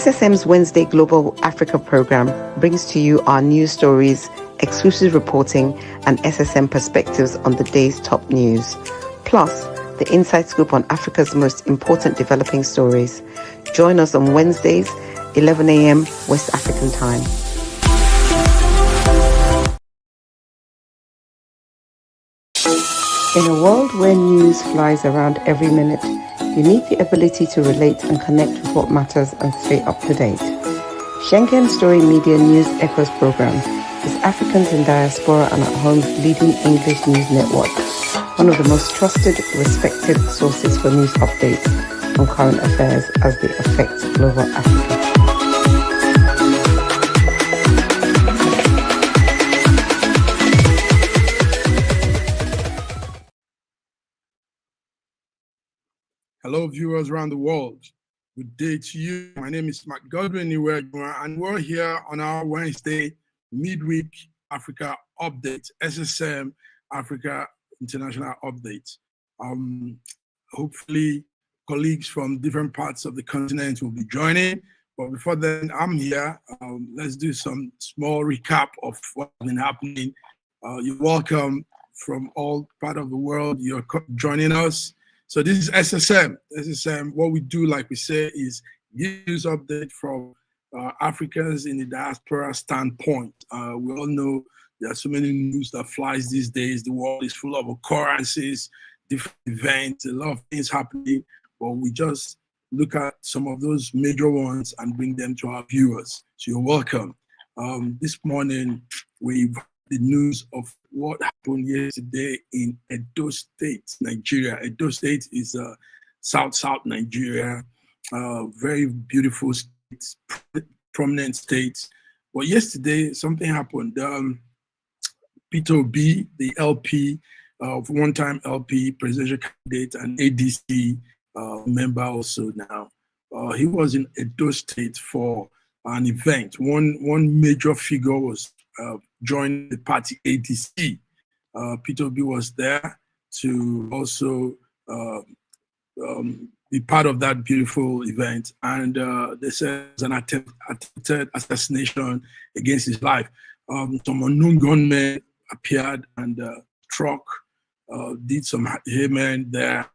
SSM's Wednesday Global Africa program brings to you our news stories, exclusive reporting, and SSM perspectives on the day's top news. Plus, the inside scoop on Africa's most important developing stories. Join us on Wednesdays, 11 a.m. West African time. In a world where news flies around every minute, you need the ability to relate and connect with what matters and stay up to date. Schengen Story Media News Echoes program is Africans in Diaspora and at Home's leading English news network, one of the most trusted, respected sources for news updates on current affairs as they affect global Africa. Hello, viewers around the world. Good day to you. My name is Mark Godwin, and we're here on our Wednesday midweek Africa update, SSM Africa International update. Hopefully, colleagues from different parts of the continent will be joining. But before then, I'm here. Let's do some small recap of what's been happening. You're welcome from all parts of the world. You're joining us. So this is SSM. SSM, what we do, like we say, is give news update from Africans in the diaspora standpoint. We all know there are so many news that flies these days. The world is full of occurrences, different events, a lot of things happening. But we just look at some of those major ones and bring them to our viewers. So you're welcome. This morning, we've the news of what happened yesterday in Edo State, Nigeria. Edo State is South Nigeria, very beautiful state, prominent state. But yesterday, something happened. Peter Obi, the LP, one-time LP, presidential candidate, and ADC member also now. He was in Edo State for an event. One major figure was joined the party ADC. Peter Obi was there to also be part of that beautiful event. And they said it was an attempted assassination against his life. Some unknown gunmen appeared and struck, did some amen there.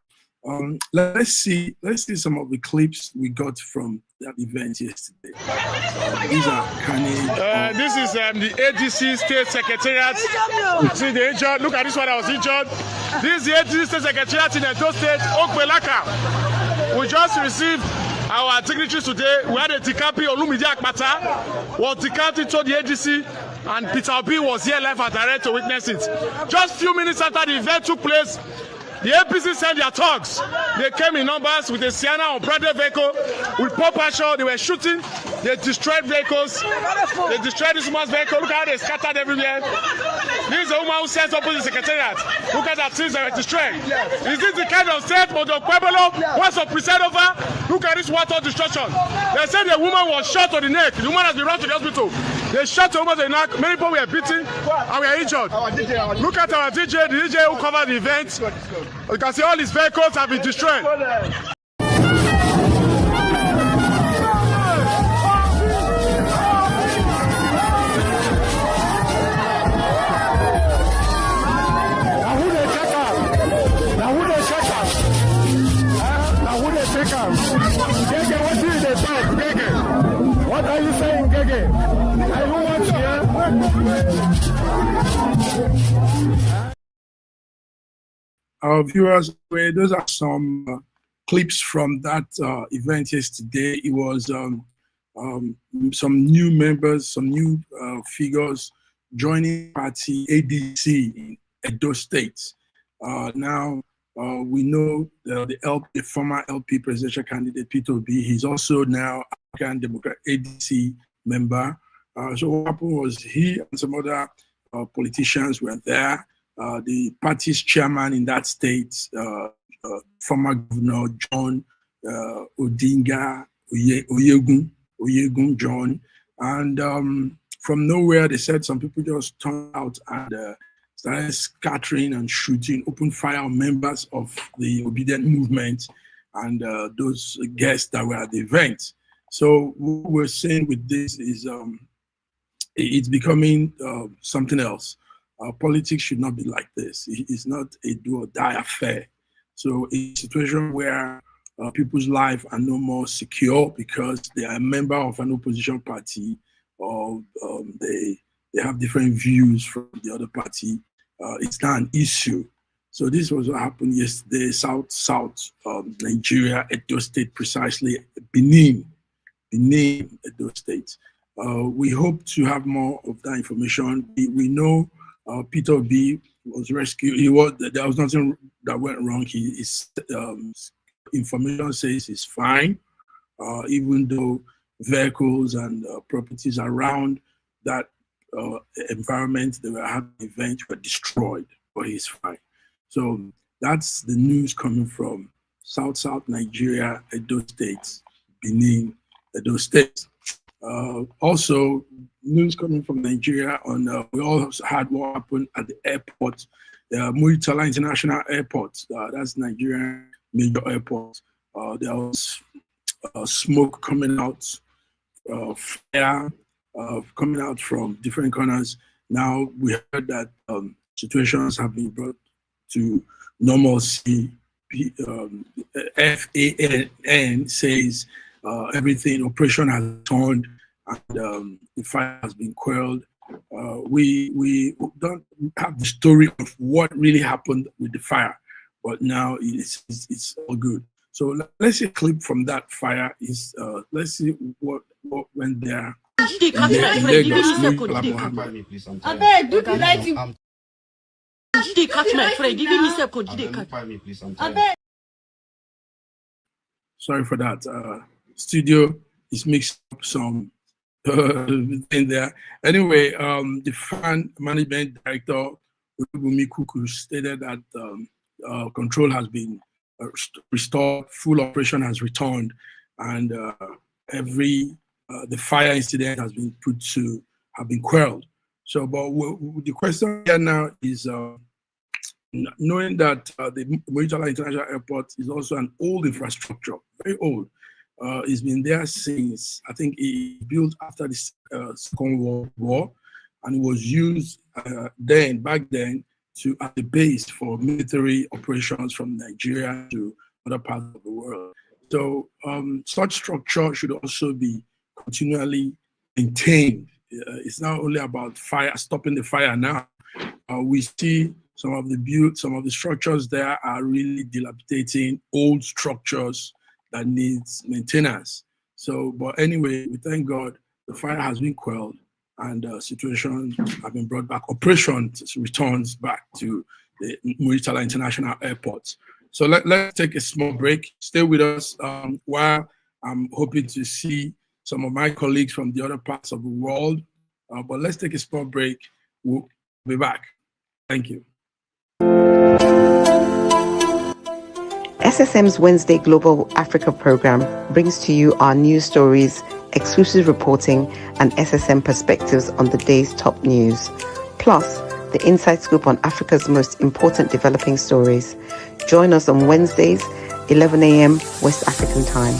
Let's see some of the clips we got from that event yesterday. These are carnage. This is the ADC State Secretariat. See the injured. Look at this one. I was injured. This is the ADC State Secretariat in Edo State, Okbelaka. We just received our dignitaries today. We had a Tikapi Olumide Akpata was decanted to the ADC, and Peter Obi was here live and direct to witness it. Just few minutes after the event took place, the APC sent their thugs. They came in numbers with a Sienna or Brother vehicle with pop action. They were shooting. They destroyed vehicles. They destroyed this woman's vehicle. Look how they scattered everywhere. This is a woman who sends up to the secretariat. Look at that things that were destroyed. Is this the kind of state Modo Pueblo wants to present over? Look at this water destruction. They said the woman was shot on the neck. The woman has been rushed to the hospital. They shot the woman on the neck. Many people were beaten and we are injured. Look at our DJ, the DJ who covered the event. You can see all his vehicles have been destroyed. What are you saying, Gege? I don't want to hear. Our viewers, those are some clips from that event yesterday. It was some new members, some new figures joining party ADC in Edo State. Now, we know the former LP presidential candidate Peter Obi. He's also now African Democrat ADC member. So what happened was he and some other politicians were there. The party's chairman in that state, former Governor John Odinga Oyegun John, and from nowhere they said some people just turned out and started scattering and shooting, open fire on members of the obedient movement and those guests that were at the event. So what we're saying with this is it's becoming something else. Politics should not be like this. It's not a do or die affair. So a situation where people's lives are no more secure because they are a member of an opposition party or they have different views from the other party, it's not an issue. So this was what happened yesterday, South Nigeria, Edo State, precisely, Benin, Edo State. We hope to have more of that information. We know Peter B was rescued. There was nothing that went wrong. His information says he's fine, even though vehicles and properties around that environment they were having events were destroyed, but he's fine. So that's the news coming from South Nigeria, Edo State, Benin, Edo State. Also, news coming from Nigeria on we also had what happened at the airport, Muritala International Airport. That's Nigerian major airport. There was smoke coming out, fire coming out from different corners. Now we heard that situations have been brought to normalcy. FAN says everything, operation has turned and the fire has been quelled. We don't have the story of what really happened with the fire, but now it's all good. So let's see a clip from that fire. Let's see what went there. Sorry for that. Studio is mixed up some in there. Anyway, the FAN management director Bumi Kuku stated that control has been restored, full operation has returned, and the fire incident has been have been quelled. So, but the question here now is knowing that the Muritala International Airport is also an old infrastructure, very old. It's been there since, I think it built after the Second World War, and it was used back then as a base for military operations from Nigeria to other parts of the world. So such structure should also be continually maintained. It's not only about fire, stopping the fire now. We see some of the structures there are really dilapidating, old structures that needs maintenance. So, but anyway, we thank God the fire has been quelled and situation have been brought back. Operation returns back to the Muritala International Airport. So let's take a small break. Stay with us while I'm hoping to see some of my colleagues from the other parts of the world. But let's take a small break. We'll be back. Thank you. SSM's Wednesday Global Africa program brings to you our news stories, exclusive reporting, and SSM perspectives on the day's top news. Plus, the inside scoop on Africa's most important developing stories. Join us on Wednesdays, 11 a.m. West African time.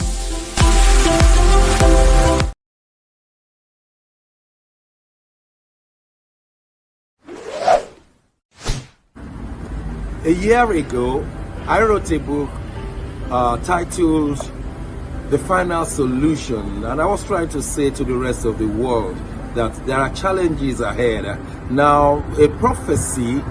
A year ago, I wrote a book titled The Final Solution, and I was trying to say to the rest of the world that there are challenges ahead. Now, a prophecy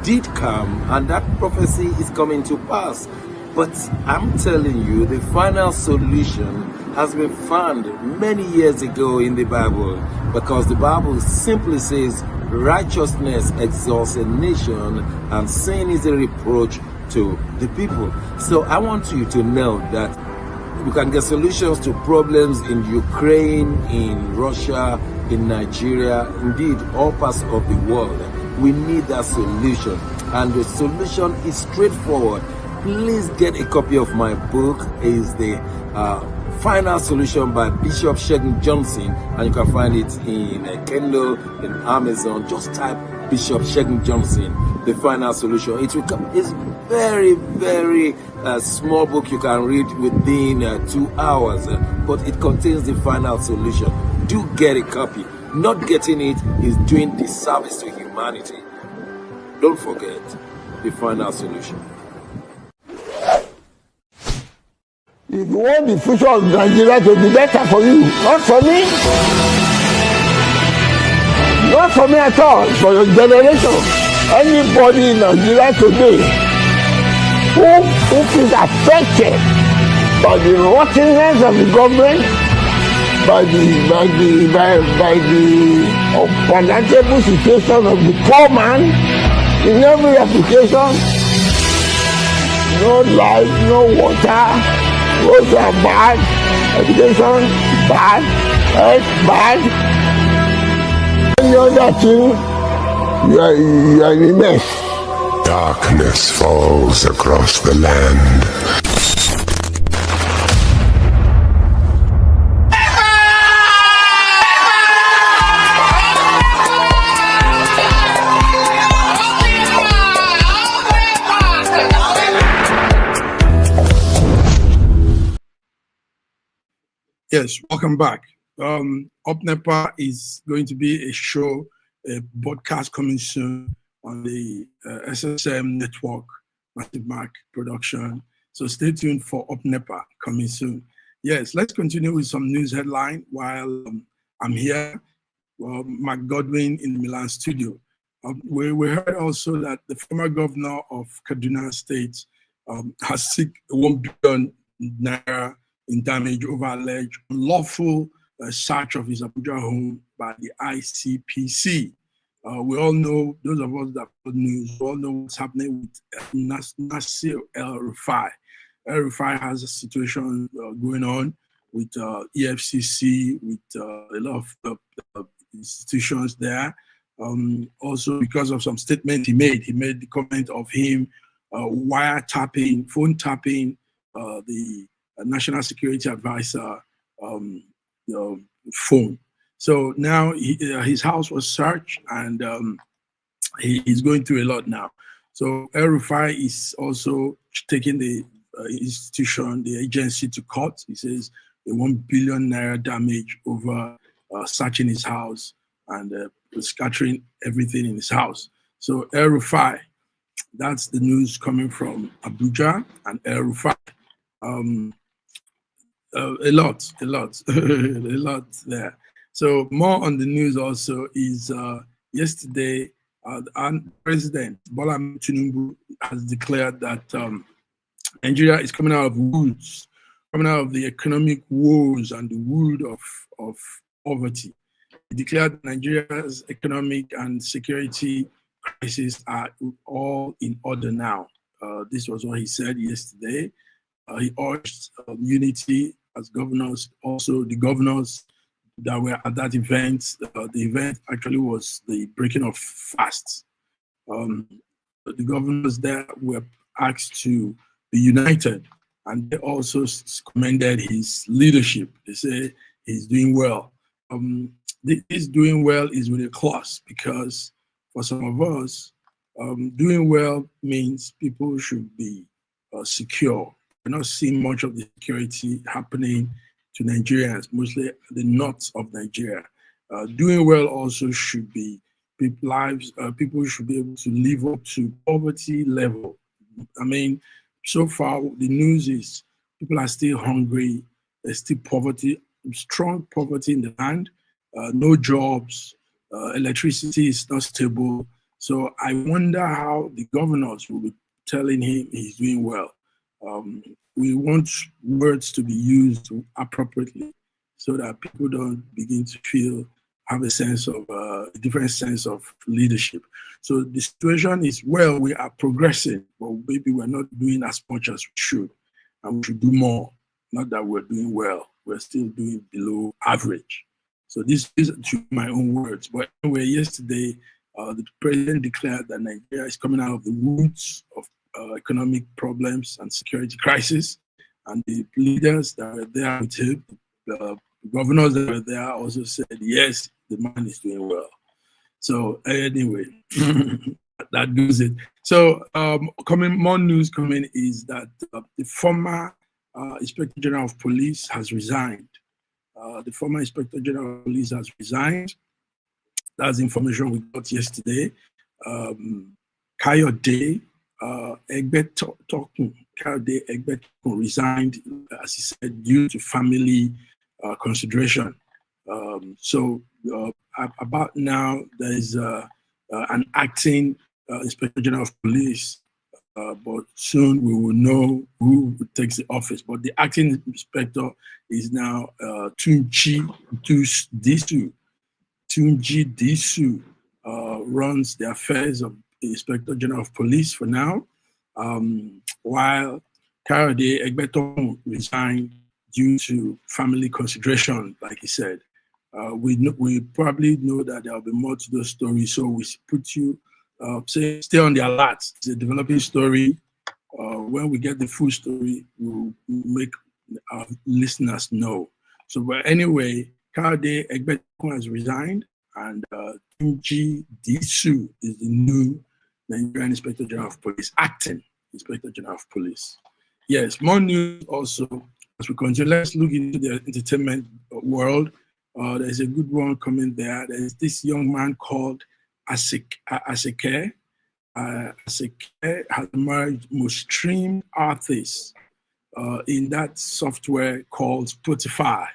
did come, and that prophecy is coming to pass. But I'm telling you, the final solution has been found many years ago in the Bible, because the Bible simply says righteousness exalts a nation and sin is a reproach to the people. So I want you to know that we can get solutions to problems in Ukraine, in Russia, in Nigeria, indeed all parts of the world. We need that solution, and the solution is straightforward. Please get a copy of my book. It's the Final Solution by Bishop Schengen Johnson, and you can find it in Kindle, in Amazon. Just type Bishop Schengen Johnson, The Final Solution. It will come. It's very, very small book you can read within 2 hours, but it contains the final solution. Do get a copy. Not getting it is doing disservice to humanity. Don't forget the final solution. If you want the future of Nigeria to be better for you, not for me. Not for me at all, for your generation. Anybody in Nigeria today who is affected by the rottenness of the government, by the unpalatable situation of the poor man in every application, no light, no water, roads are bad, education bad, health bad. Any other thing, you are in a mess. Darkness falls across the land. Yes, welcome back. UpNepa is going to be a show, a podcast coming soon on the SSM network, Massive Mark production. So stay tuned for UpNepa coming soon. Yes, let's continue with some news headline while I'm here. Well, Mark Godwin in the Milan studio. We heard also that the former governor of Kaduna State has seek 1 billion naira in damage over alleged unlawful search of his Abuja home by the ICPC. We all know, those of us that follow news, we all know what's happening with Nasir El-Rufai. El-Rufai has a situation going on with EFCC, with a lot of institutions there. Also, because of some statement he made the comment of him wiretapping, phone tapping the National Security Advisor phone. So now his house was searched, and he's going through a lot now. So El-Rufai is also taking the institution, the agency, to court. He says a 1 billion naira damage over searching his house and scattering everything in his house. So El-Rufai, that's the news coming from Abuja and El-Rufai. A lot there. So more on the news also is yesterday, our President Bola Tinubu has declared that Nigeria is coming out of woods, coming out of the economic woes and the wood of poverty. He declared Nigeria's economic and security crisis are all in order now. This was what he said yesterday. He urged unity as governors, also the governors that were at that event. The event actually was the breaking of fasts. The governors there were asked to be united, and they also commended his leadership. They say he's doing well. This doing well is with a clause, because for some of us, doing well means people should be secure. We're not seeing much of the security happening to Nigerians, mostly the north of Nigeria. Doing well also should be people should be able to live up to poverty level. I mean, so far the news is people are still hungry, there's still poverty, strong poverty in the land, no jobs, electricity is not stable. So I wonder how the governors will be telling him he's doing well. We want words to be used appropriately so that people don't begin to have a different sense of leadership. So the situation is, well, we are progressing, but maybe we're not doing as much as we should, and we should do more. Not that we're doing well, we're still doing below average. So this is to my own words. But anyway, yesterday, the president declared that Nigeria is coming out of the woods of economic problems and security crisis, and the leaders that were there with him, the governors that were there, also said, yes, the man is doing well. So anyway, that does it. So more news coming is that the former Inspector General of Police has resigned. The former Inspector General of Police has resigned. That's information we got yesterday. Kayode Egbetokun resigned, as he said, due to family consideration. About now, there is an acting Inspector General of Police, but soon we will know who takes the office. But the acting inspector is now Tunji Disu. Tunji Disu runs the affairs of the Inspector General of Police for now, while Kayode Egbetokun resigned due to family consideration, like he said. We probably know that there will be more to the story, so we put you, stay on the alert. It's a developing story. When we get the full story, we'll make our listeners know. So, but anyway, Kayode Egbetokun has resigned, and Tunji Disu is the new Nigerian Inspector General of Police, acting Inspector General of Police. Yes, more news also as we continue. Let's look into the entertainment world. There's a good one coming there. There's this young man called Aseke. Aseke has emerged most streamed artist in that software called Spotify.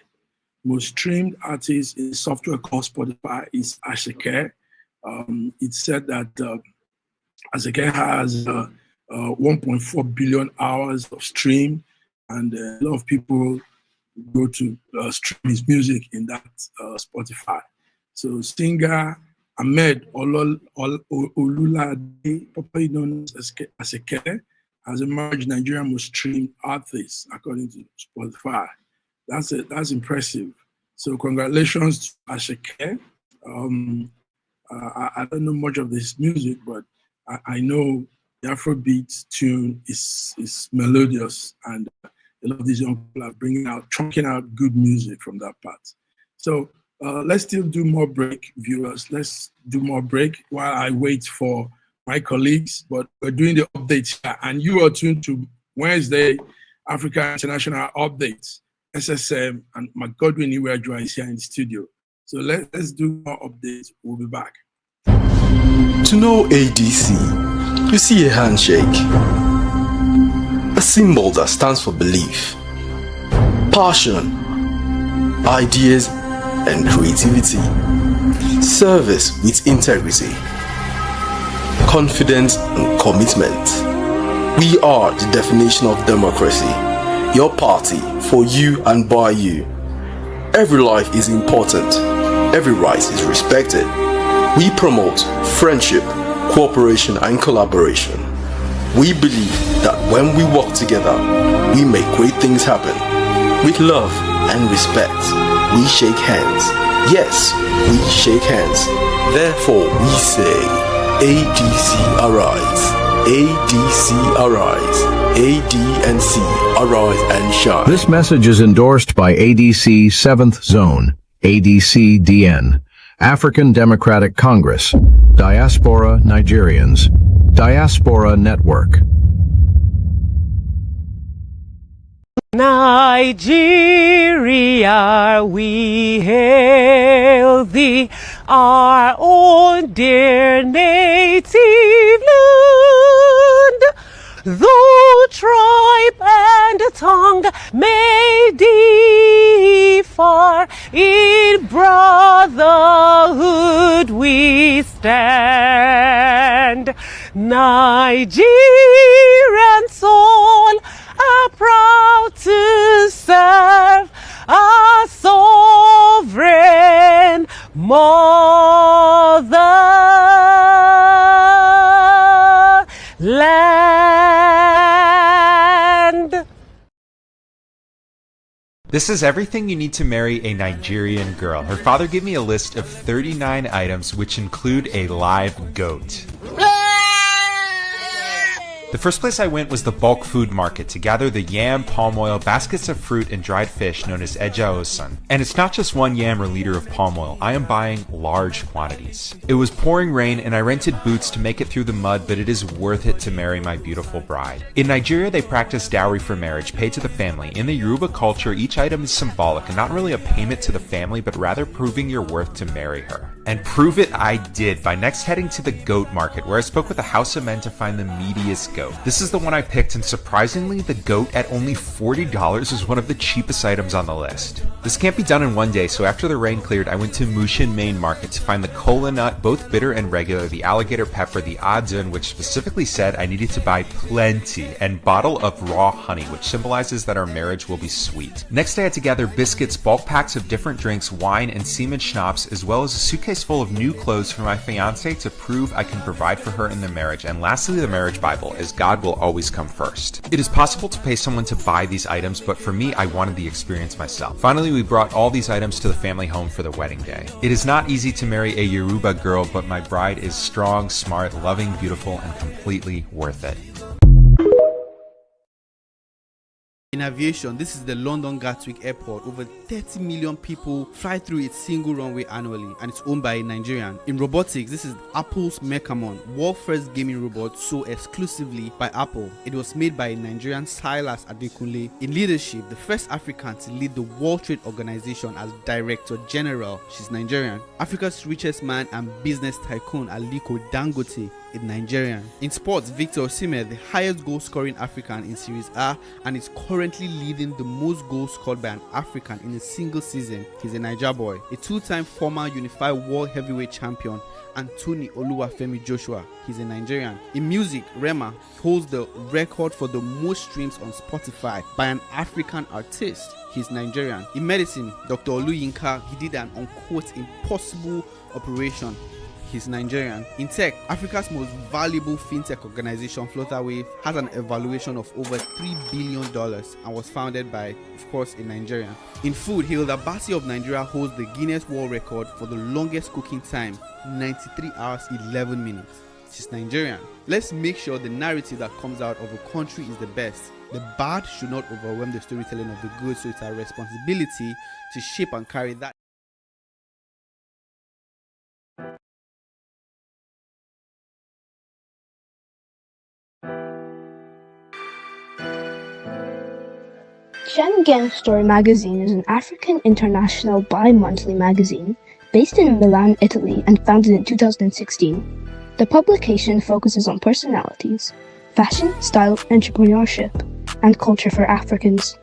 Most streamed artist in software called Spotify is Aseke. It's said that Aseke has 1.4 billion hours of stream, and a lot of people go to stream his music in that Spotify. So singer Ahmed Olulade, popularly known as Aseke, has emerged Nigerian most streamed artist according to Spotify. That's impressive. So congratulations to Aseke. I don't know much of this music, but I know the Afrobeat tune is melodious, and a lot of these young people are chunking out good music from that part. So let's still do more break, viewers. Let's do more break while I wait for my colleagues, but we're doing the updates here, and you are tuned to Wednesday Africa International Updates. SSM and McGodwin Iweajua is here in the studio. So let's do more updates. We'll be back. To know ADC, you see a handshake, a symbol that stands for belief, passion, ideas and creativity, service with integrity, confidence and commitment. We are the definition of democracy. Your party, for you and by you. Every life is important. Every right is respected. We promote friendship, cooperation and collaboration. We believe that when we work together, we make great things happen. With love and respect, we shake hands. Yes, we shake hands. Therefore, we say, ADC arise. ADC arise. ADNC arise and shine. This message is endorsed by ADC 7th Zone, ADC-DN, African Democratic Congress, Diaspora Nigerians, Diaspora Network. Nigeria, we hail thee, our own dear native land. Though tribe and tongue may differ, in brotherhood we stand. Nigerian soul are proud to serve our sovereign motherland. This is everything you need to marry a Nigerian girl. Her father gave me a list of 39 items which include a live goat. The first place I went was the bulk food market to gather the yam, palm oil, baskets of fruit, and dried fish known as ejaosan. And it's not just one yam or liter of palm oil, I am buying large quantities. It was pouring rain and I rented boots to make it through the mud, but it is worth it to marry my beautiful bride. In Nigeria, they practice dowry for marriage, paid to the family. In the Yoruba culture, each item is symbolic and not really a payment to the family, but rather proving your worth to marry her. And prove it I did by next heading to the goat market, where I spoke with a house of men to find the meatiest goat. This is the one I picked, and surprisingly, the goat at only $40 is one of the cheapest items on the list. This can't be done in one day, so after the rain cleared, I went to Mushin Main Market to find the kola nut, both bitter and regular, the alligator pepper, the adun, which specifically said I needed to buy plenty, and bottle of raw honey, which symbolizes that our marriage will be sweet. Next, I had to gather biscuits, bulk packs of different drinks, wine, and semen schnapps, as well as a suitcase full of new clothes for my fiance to prove I can provide for her in the marriage. And lastly, the marriage Bible, as God will always come first. It is possible to pay someone to buy these items, but for me, I wanted the experience myself. Finally, we brought all these items to the family home for the wedding day. It is not easy to marry a Yoruba girl, but my bride is strong, smart, loving, beautiful, and completely worth it. In aviation, this is the London Gatwick Airport. Over 30 million people fly through its single runway annually, and it's owned by a Nigerian. In robotics, this is Apple's Mechamon, world first gaming robot sold exclusively by Apple. It was made by a Nigerian, Silas Adekunle. In leadership, the first African to lead the World Trade Organization as Director General, she's Nigerian. Africa's richest man and business tycoon, Aliko Dangote, is Nigerian. In sports, Victor Osimhen, the highest goal scoring African in Series A, and is currently leading the most goals scored by an African in a single season. He's a Niger boy. A two-time former unified world heavyweight champion, Anthony Oluwafemi Joshua. He's a Nigerian. In music, Rema holds the record for the most streams on Spotify by an African artist. He's Nigerian. In medicine, Dr. Oluyinka, he did an unquote impossible operation. He's Nigerian. In tech, Africa's most valuable fintech organization, Flutterwave, has an evaluation of over $3 billion and was founded by, of course, a Nigerian. In food, Hilda Basi of Nigeria holds the Guinness World Record for the longest cooking time, 93 hours, 11 minutes. She's Nigerian. Let's make sure the narrative that comes out of a country is the best. The bad should not overwhelm the storytelling of the good, so it's our responsibility to shape and carry that. Schengen Story magazine is an African international bi-monthly magazine based in Milan, Italy, and founded in 2016. The publication focuses on personalities, fashion, style, entrepreneurship, and culture for Africans.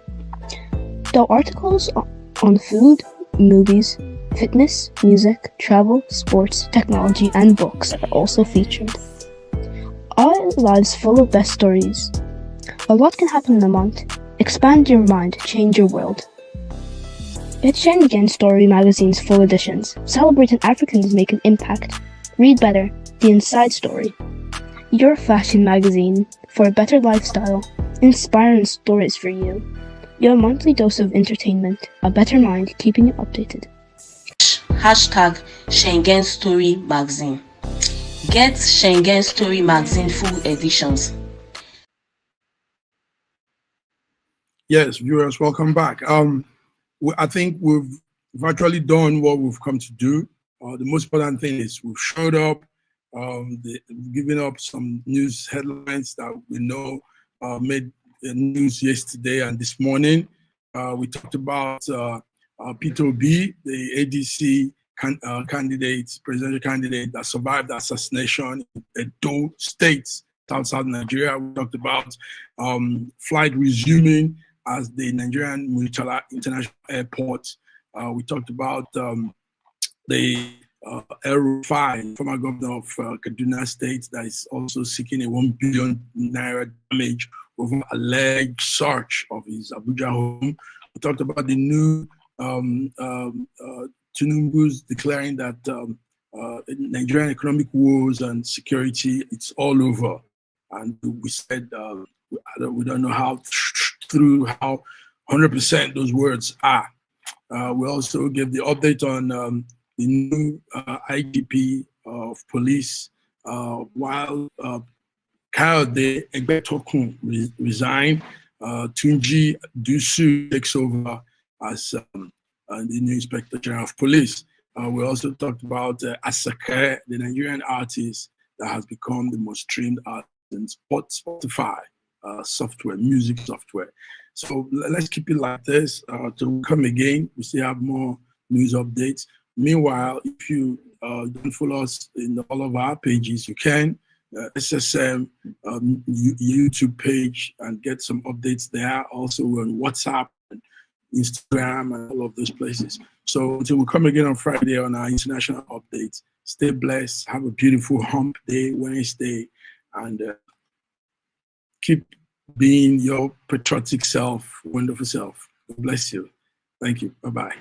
The articles on food, movies, fitness, music, travel, sports, technology, and books are also featured. Our lives full of best stories. A lot can happen in a month. Expand your mind, change your world. Get Schengen Story magazine's full editions, celebrating Africans make an impact. Read better, the inside story. Your fashion magazine for a better lifestyle, inspiring stories for you. Your monthly dose of entertainment, a better mind keeping you updated. Hashtag Schengen Story magazine. Get Schengen Story magazine full editions. Yes, viewers, welcome back. I think we've virtually done what we've come to do. The most important thing is we've showed up, giving up some news headlines that we know made news yesterday and this morning. We talked about Peter Obi, the ADC candidate, presidential candidate that survived the assassination in Edo State, south Nigeria. We talked about flight resuming as the Nigerian Murtala International Airport. We talked about the El-Rufai, former governor of Kaduna State, that is also seeking a 1 billion naira damage over alleged search of his Abuja home. We talked about the new Tinubu's declaring that Nigerian economic woes and security, it's all over. And we said we don't know how 100% those words are. We also gave the update on the new IGP of police, while Kayode Egbetokun resigned. Tunji Dusu takes over as the new Inspector General of Police. We also talked about Asake, the Nigerian artist that has become the most streamed artist in Spotify software, music software. So let's keep it like this. To come again, we still have more news updates. Meanwhile, if you don't follow us in all of our pages, you can. SSM YouTube page and get some updates there. Also on WhatsApp and Instagram and all of those places. So until we come again on Friday on our international updates, stay blessed. Have a beautiful hump day, Wednesday, and keep being your patriotic self, wonderful self. God bless you. Thank you. Bye-bye.